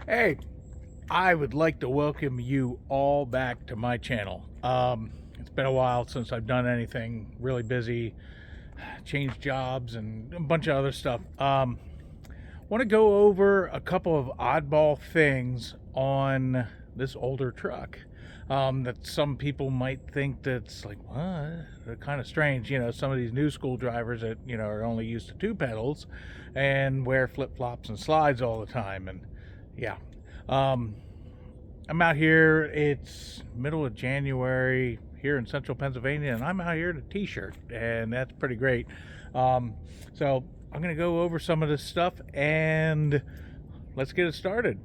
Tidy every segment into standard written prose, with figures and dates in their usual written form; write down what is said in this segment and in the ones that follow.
Hey, I would like to welcome you all back to my channel. It's been a while since I've done anything. Really busy, changed jobs and a bunch of other stuff. Want to go over a couple of oddball things on this older truck that some people might think that's like, what? They're kind of strange. You know, some of these new school drivers that, you know, are only used to two pedals and wear flip-flops and slides all the time. And yeah. I'm out here, it's middle of January here in central Pennsylvania, and I'm out here in a t-shirt, and that's pretty great. So I'm going to go over some of this stuff, and let's get it started.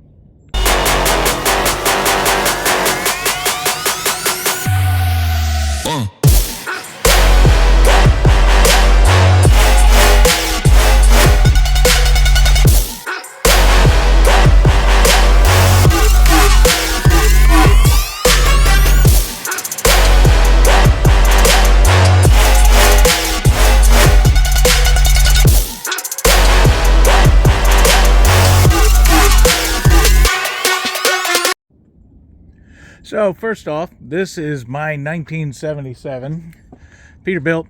So first off, this is my 1977 Peterbilt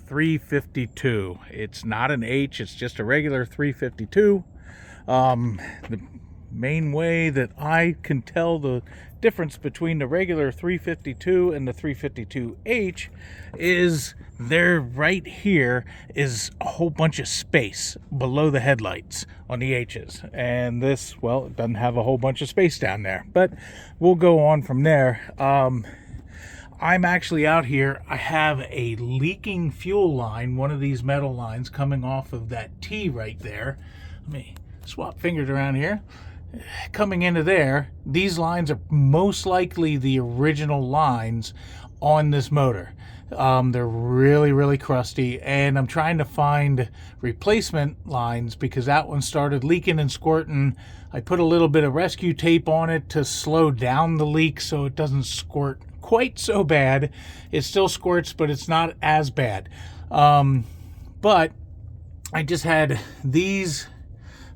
352. It's not an H, it's just a regular 352. The main way that I can tell the difference between the regular 352 and the 352H is there right here is a whole bunch of space below the headlights on the H's, and this, well, it doesn't have a whole bunch of space down there, but we'll go on from there. I'm actually out here. I have a leaking fuel line, one of these metal lines coming off of that T right there. Let me swap fingers around here. Coming into there, these lines are most likely the original lines on this motor. They're really crusty, and I'm trying to find replacement lines because that one started leaking and squirting. I put a little bit of rescue tape on it to slow down the leak so it doesn't squirt quite so bad. It still squirts, but it's not as bad. But I just had these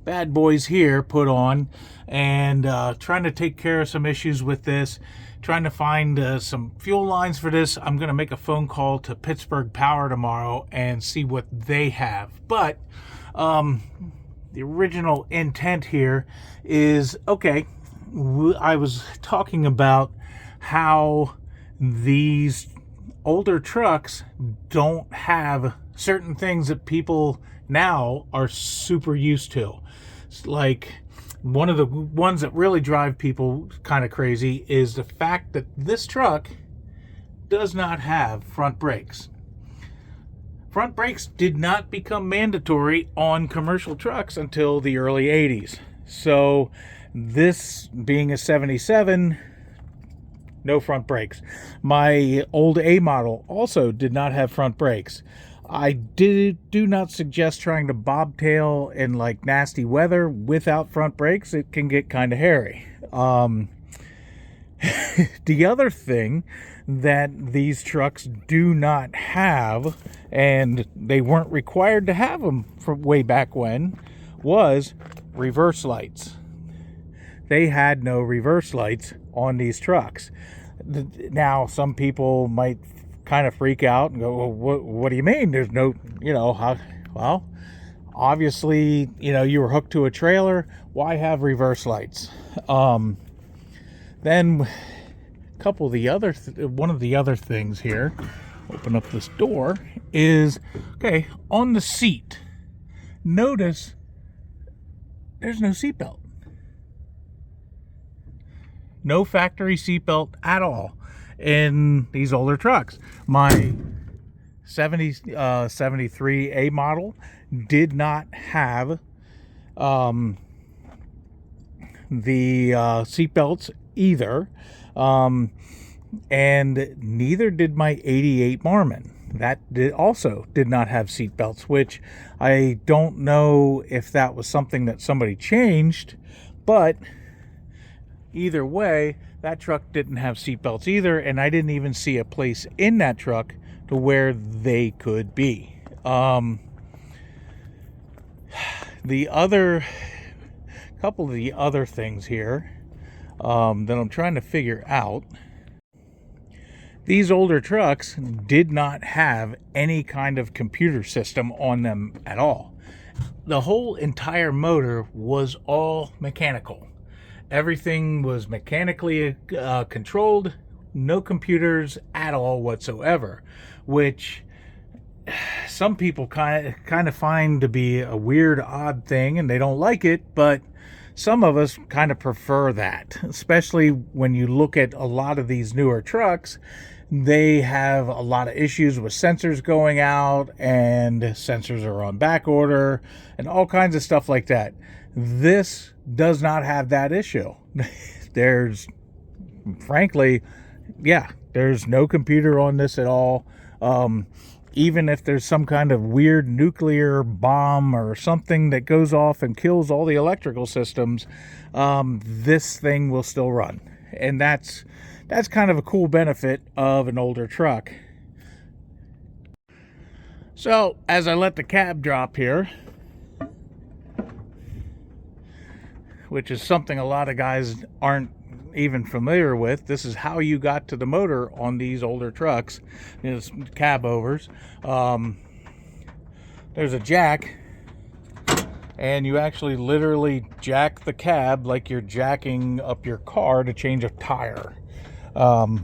bad boys here put on, and trying to take care of some issues with this, trying to find some fuel lines for this. I'm going to make a phone call to Pittsburgh Power tomorrow and see what they have. But the original intent here is, okay, I was talking about how these older trucks don't have certain things that people now are super used to. Like, one of the ones that really drive people kind of crazy is the fact that this truck does not have front brakes. Front brakes did not become mandatory on commercial trucks until the early 80s. So this being a 77, no front brakes. My old A model also did not have front brakes. I do not suggest trying to bobtail in like nasty weather without front brakes. It can get kind of hairy. The other thing that these trucks do not have, and they weren't required to have them from way back when, was reverse lights. They had no reverse lights on these trucks. Now, some people might kind of freak out and go, well, what do you mean there's no, you know, how? Well, obviously, you know, you were hooked to a trailer. Why have reverse lights? Then a couple of the other one of the other things here, open up this door, is, okay, on the seat, notice there's no seatbelt. No factory seatbelt at all in these older trucks. My 73 A model did not have the seatbelts either, and neither did my 88 Marmon. That also did not have seatbelts, which I don't know if that was something that somebody changed, but either way, that truck didn't have seatbelts either, and I didn't even see a place in that truck to where they could be. The other A couple of the other things here that I'm trying to figure out. These older trucks did not have any kind of computer system on them at all. The whole entire motor was all mechanical. Everything was mechanically controlled, no computers at all whatsoever, which some people kind of find to be a weird, odd thing, and they don't like it, but some of us kind of prefer that, especially when you look at a lot of these newer trucks. They have a lot of issues with sensors going out, and sensors are on back order, and all kinds of stuff like that. This does not have that issue. There's, frankly, there's no computer on this at all. Even if there's some kind of weird nuclear bomb or something that goes off and kills all the electrical systems, this thing will still run. And that's kind of a cool benefit of an older truck. So, as I let the cab drop here, which is something a lot of guys aren't even familiar with, this is how you got to the motor on these older trucks, cab overs. There's a jack, and you actually literally jack the cab like you're jacking up your car to change a tire. So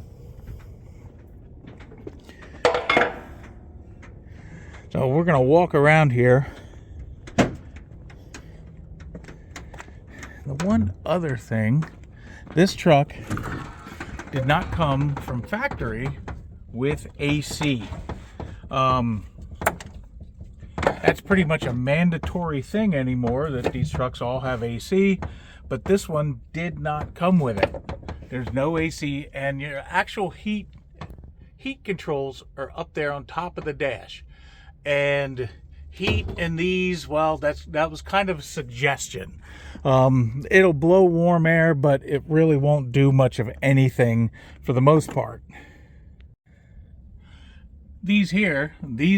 we're going to walk around here. The one other thing, this truck did not come from factory with AC. That's pretty much a mandatory thing anymore, that these trucks all have AC, but this one did not come with it. There's no AC, and your actual heat controls are up there on top of the dash. And heat in these, well, that was kind of a suggestion. It'll blow warm air, but it really won't do much of anything for the most part. These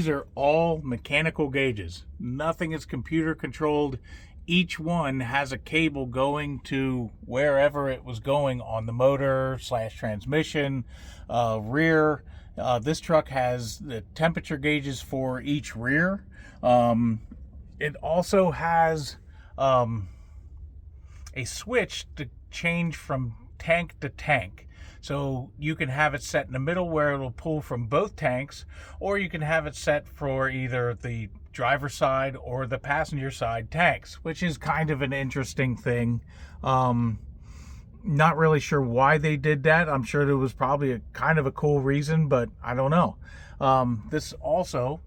are all mechanical gauges. Nothing is computer controlled. Each one has a cable going to wherever it was going on the motor / transmission, rear. This truck has the temperature gauges for each rear. It also has a switch to change from tank to tank. So you can have it set in the middle where it'll pull from both tanks, or you can have it set for either the driver's side or the passenger side tanks, which is kind of an interesting thing. Not really sure why they did that. I'm sure there was probably a kind of a cool reason, but I don't know. This also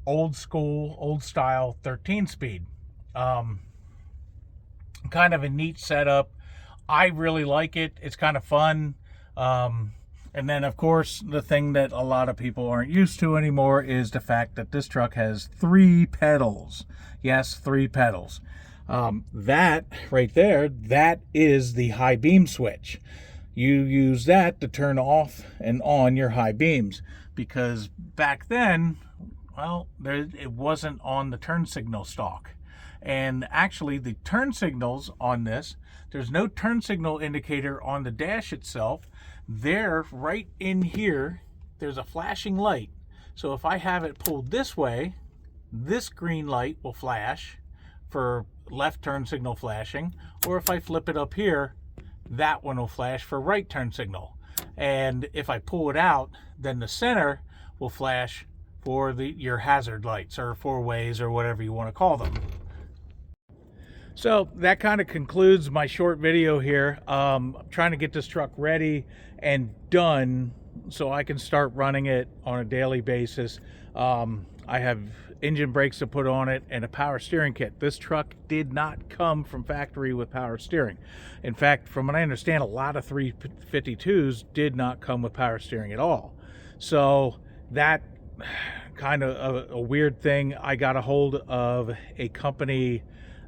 old school, old style 13-speed. Kind of a neat setup. I really like it. It's kind of fun. And then, of course, the thing that a lot of people aren't used to anymore is the fact that this truck has 3 pedals. Yes, 3 pedals. That right there, that is the high beam switch. You use that to turn off and on your high beams, because back then, well, it wasn't on the turn signal stalk. And actually, the turn signals on this, there's no turn signal indicator on the dash itself. There, right in here, there's a flashing light. So if I have it pulled this way, this green light will flash for left turn signal flashing. Or if I flip it up here, that one will flash for right turn signal. And if I pull it out, then the center will flash for your hazard lights, or 4-ways, or whatever you want to call them. So that kind of concludes my short video here. I'm trying to get this truck ready and done so I can start running it on a daily basis. I have engine brakes to put on it and a power steering kit. This truck did not come from factory with power steering. In fact, from what I understand, a lot of 352s did not come with power steering at all. So that kind of a weird thing. I got a hold of a company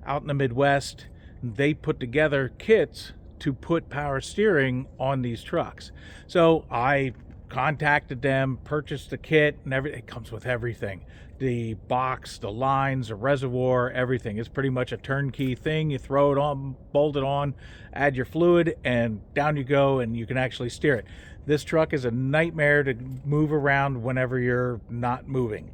out in the Midwest. They put together kits to put power steering on these trucks. So I contacted them, purchased the kit, and it comes with everything. the box, the lines, the reservoir, everything. It's pretty much a turnkey thing. You throw it on, bolt it on, add your fluid, and down you go, and you can actually steer it. This truck is a nightmare to move around whenever you're not moving.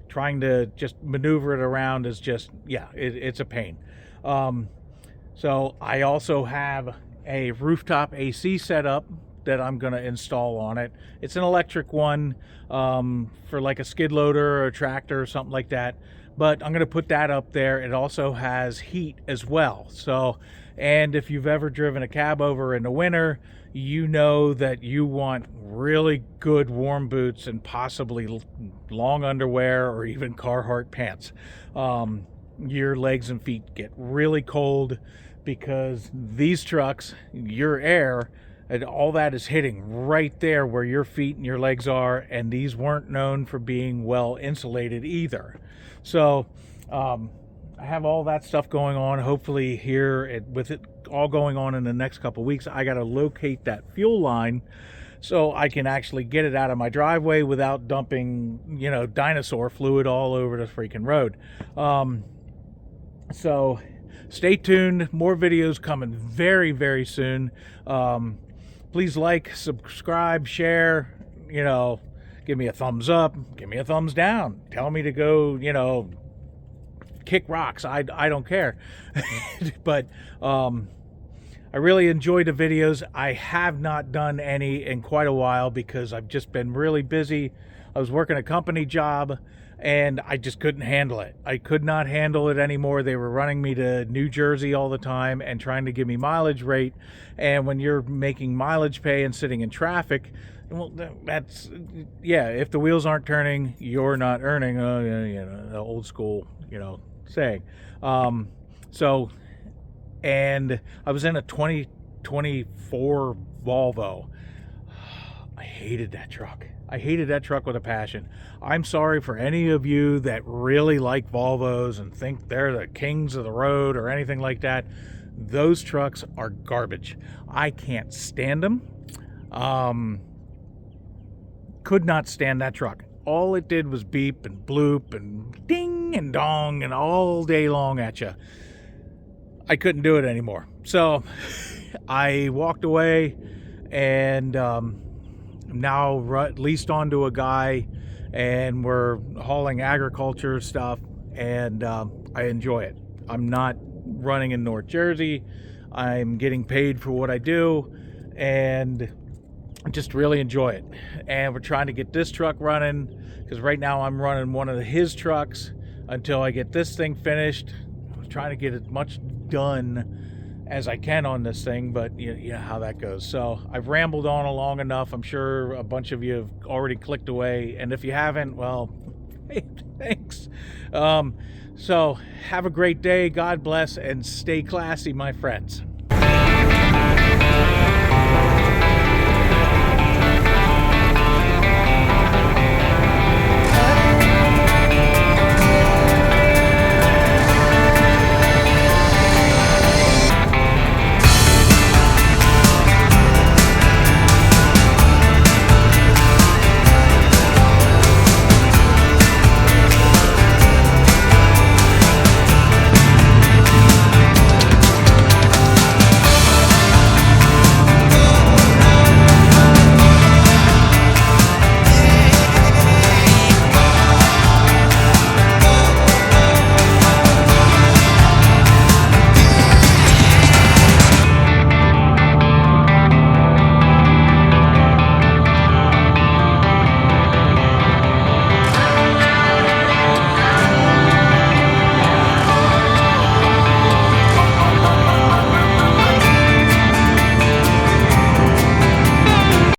Trying to just maneuver it around is just, yeah, it's a pain. So I also have a rooftop AC setup that I'm going to install on it. It's an electric one for like a skid loader or a tractor or something like that. But I'm going to put that up there. It also has heat as well. So, and if you've ever driven a cab over in the winter, you know that you want really good warm boots and possibly long underwear or even Carhartt pants. Your legs and feet get really cold because these trucks, your air, and all that is hitting right there where your feet and your legs are, and these weren't known for being well insulated either. So I have all that stuff going on. Hopefully here, with it all going on in the next couple weeks, I got to locate that fuel line so I can actually get it out of my driveway without dumping, dinosaur fluid all over the freaking road. So stay tuned. More videos coming very, very soon. Please like, subscribe, share, give me a thumbs up, give me a thumbs down. Tell me to go, kick rocks. I don't care. But I really enjoy the videos. I have not done any in quite a while because I've just been really busy. I was working a company job and I just couldn't handle it. I could not handle it anymore. They were running me to New Jersey all the time and trying to give me mileage rate. And when you're making mileage pay and sitting in traffic, well, that's, yeah, if the wheels aren't turning, you're not earning, the old school, saying. And I was in a 2024 Volvo. I hated that truck. I hated that truck with a passion. I'm sorry for any of you that really like Volvos and think they're the kings of the road or anything like that. Those trucks are garbage. I can't stand them. Could not stand that truck. All it did was beep and bloop and ding and dong and all day long at you. I couldn't do it anymore. So I walked away and now leased onto a guy, and we're hauling agriculture stuff, and I enjoy it. I'm not running in North Jersey. I'm getting paid for what I do, and I just really enjoy it. And we're trying to get this truck running because right now I'm running one of his trucks until I get this thing finished. I'm trying to get as much done as I can on this thing, but you know how that goes. So I've rambled on long enough. I'm sure a bunch of you have already clicked away, and if you haven't, well, hey, thanks. So have a great day. God bless, and stay classy, my friends.